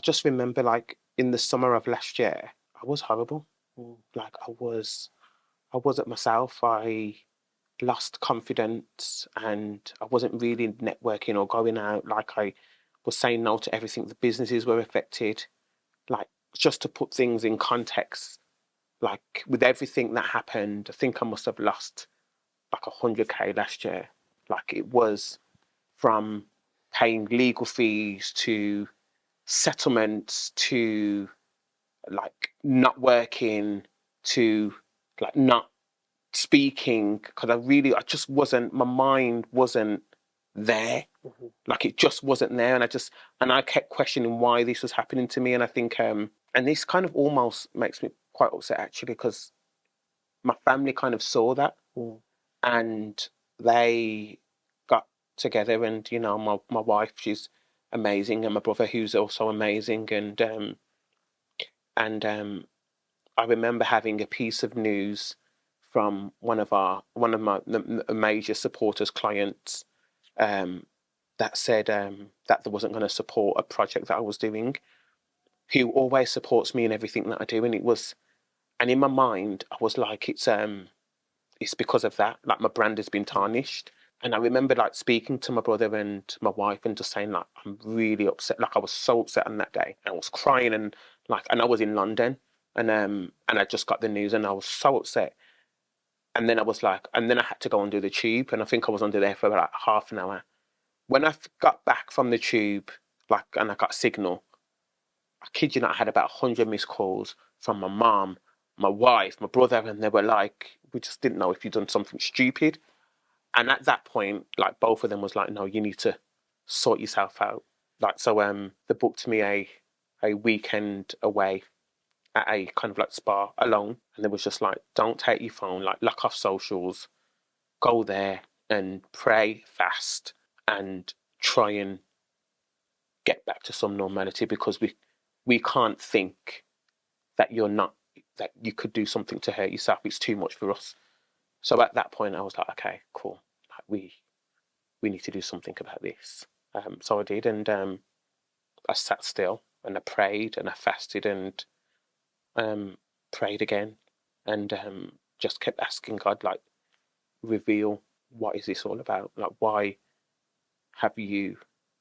just remember, like, in the summer of last year, I was horrible. Like, I wasn't myself. I lost confidence and I wasn't really networking or going out. Like, I was saying no to everything. The businesses were affected. Like, just to put things in context, like, with everything that happened, I think I must have lost like 100K last year. Like, it was from paying legal fees to settlements to like not working to like not speaking, because I just wasn't, my mind wasn't there. Like, it just wasn't there. And I kept questioning why this was happening to me. And I think, and this kind of almost makes me quite upset actually, because my family kind of saw that and they got together, and, you know, my wife, she's amazing, and my brother, who's also amazing. And I remember having a piece of news from one of my major supporters, clients, that said that they wasn't going to support a project that I was doing, who always supports me in everything that I do. And in my mind, I was like, it's because of that. Like, my brand has been tarnished. And I remember like speaking to my brother and my wife and just saying, like, I'm really upset. Like, I was so upset on that day. I was crying, and I was in London, and I just got the news, and I was so upset. And then I had to go and do the tube, and I think I was under there for about half an hour. When I got back from the tube, like, and I got signal, I kid you not, I had about 100 missed calls from my mom, my wife, my brother, and they were like, we just didn't know if you'd done something stupid. And at that point, like, both of them was like, no, you need to sort yourself out. Like, so they booked me a weekend away at a kind of like spa alone. And it was just like, don't take your phone, like, lock off socials, go there and pray, fast, and try and get back to some normality, because we can't think that that you could do something to hurt yourself. It's too much for us. So at that point, I was like, okay, cool. Like, we need to do something about this. So I did, and I sat still, and I prayed, and I fasted, and prayed again, and just kept asking God, like, reveal, what is this all about? Like, why have you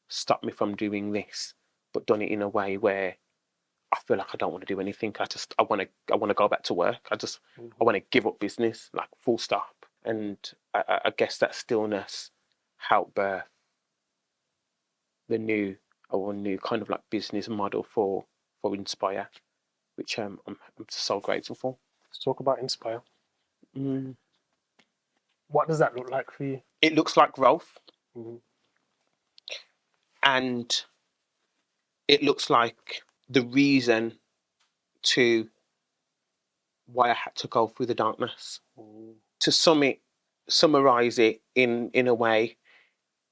stopped me from doing this, but done it in a way where I feel like I don't want to do anything. I want to go back to work. I want to give up business, like, full stop. And I guess that stillness helped birth the new kind of like business model for Inspire, which I'm so grateful for. Let's talk about Inspire. Mm. What does that look like for you? It looks like growth. And it looks like the reason to why I had to go through the darkness. To summarize it in a way,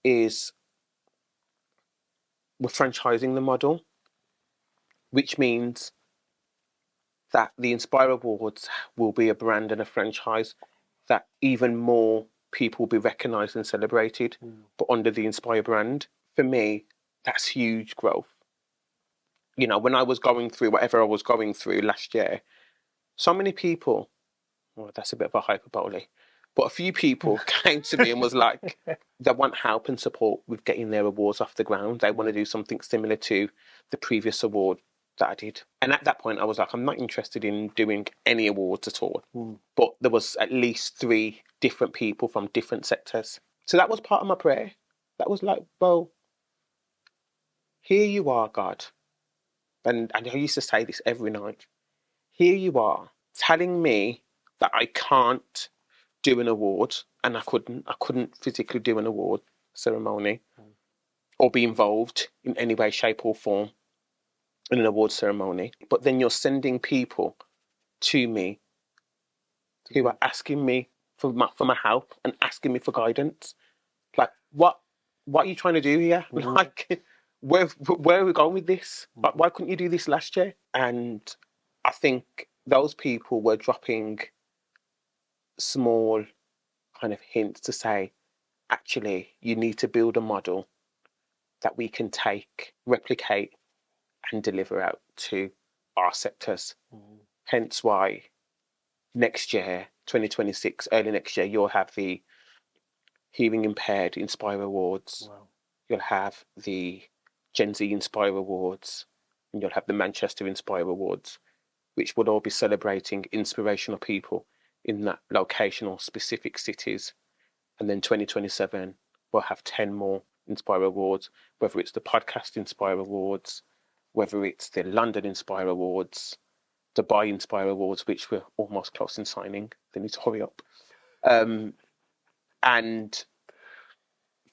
is we're franchising the model, which means that the Inspire Awards will be a brand and a franchise that even more people will be recognised and celebrated, but under the Inspire brand. For me, that's huge growth. You know, when I was going through whatever I was going through last year, so many people, well, that's a bit of a hyperbole, but a few people came to me and was like, they want help and support with getting their awards off the ground. They want to do something similar to the previous award that I did. And at that point, I was like, I'm not interested in doing any awards at all. But there was at least 3 different people from different sectors. So that was part of my prayer. That was like, well, here you are, God. And I used to say this every night. Here you are telling me that I can't do an award, and I couldn't physically do an award ceremony or be involved in any way, shape or form in an award ceremony. But then you're sending people to me who are asking me for my help and asking me for guidance. Like, what are you trying to do here? Like, where are we going with this? Like, why couldn't you do this last year? And I think those people were dropping small kind of hints to say, actually, you need to build a model that we can replicate and deliver out to our sectors. Hence why next year, 2026, early next year, you'll have the Hearing Impaired Inspire Awards. Wow. You'll have the Gen Z Inspire Awards, and you'll have the Manchester Inspire Awards, which would all be celebrating inspirational people in that location or specific cities. And then 2027, we'll have 10 more Inspire Awards, whether it's the Podcast Inspire Awards, whether it's the London Inspire Awards, Dubai Inspire Awards, which we're almost close in signing. They need to hurry up. And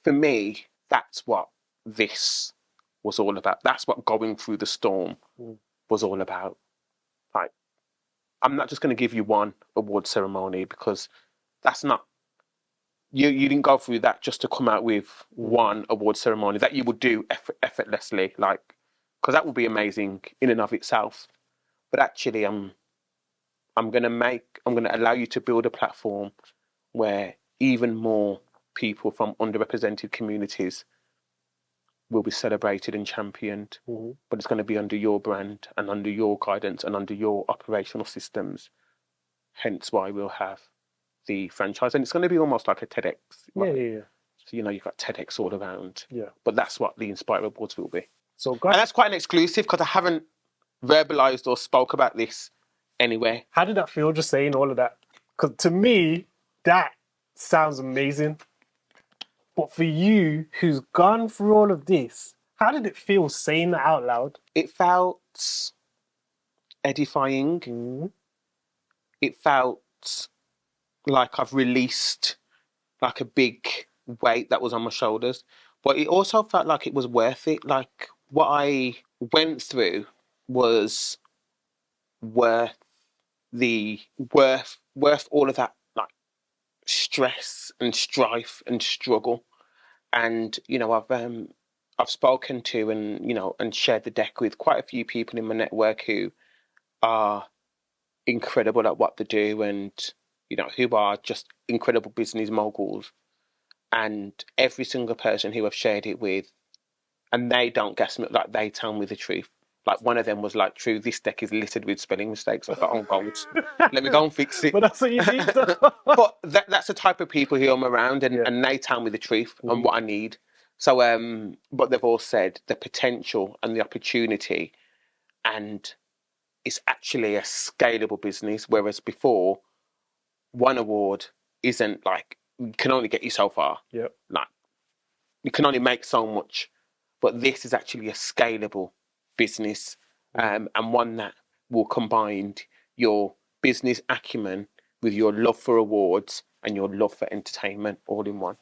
for me, that's what this was all about. That's what going through the storm was all about. Like, I'm not just going to give you one award ceremony, because that's not, you didn't go through that just to come out with one award ceremony that you would do effortlessly, like, because that would be amazing in and of itself. But actually, I'm going to allow you to build a platform where even more people from underrepresented communities will be celebrated and championed. But it's going to be under your brand and under your guidance and under your operational systems. Hence why we'll have the franchise, and it's going to be almost like a TEDx. Yeah. So, you've got TEDx all around. Yeah. But that's what the Inspire Awards will be. So, and that's quite an exclusive, because I haven't verbalized or spoke about this anywhere. How did that feel, just saying all of that? Because to me, that sounds amazing. But for you, who's gone through all of this, how did it feel saying that out loud? It felt edifying. It felt like I've released like a big weight that was on my shoulders. But it also felt like it was worth it. Like, what I went through was worth all of that, like, stress and strife and struggle. And I've spoken to and shared the deck with quite a few people in my network who are incredible at what they do, and who are just incredible business moguls. And every single person who I've shared it with, and they don't guess me, like, they tell me the truth. Like, one of them was like, "True, this deck is littered with spelling mistakes." I thought, "Oh God, let me go and fix it." But that's what you need. But that's the type of people who I'm around, and they tell me the truth and what I need. So, but they've all said the potential and the opportunity, and it's actually a scalable business. Whereas before, one award isn't, like, you can only get you so far. Yep. Like, you can only make so much. But this is actually a scalable business, and one that will combine your business acumen with your love for awards and your love for entertainment all in one.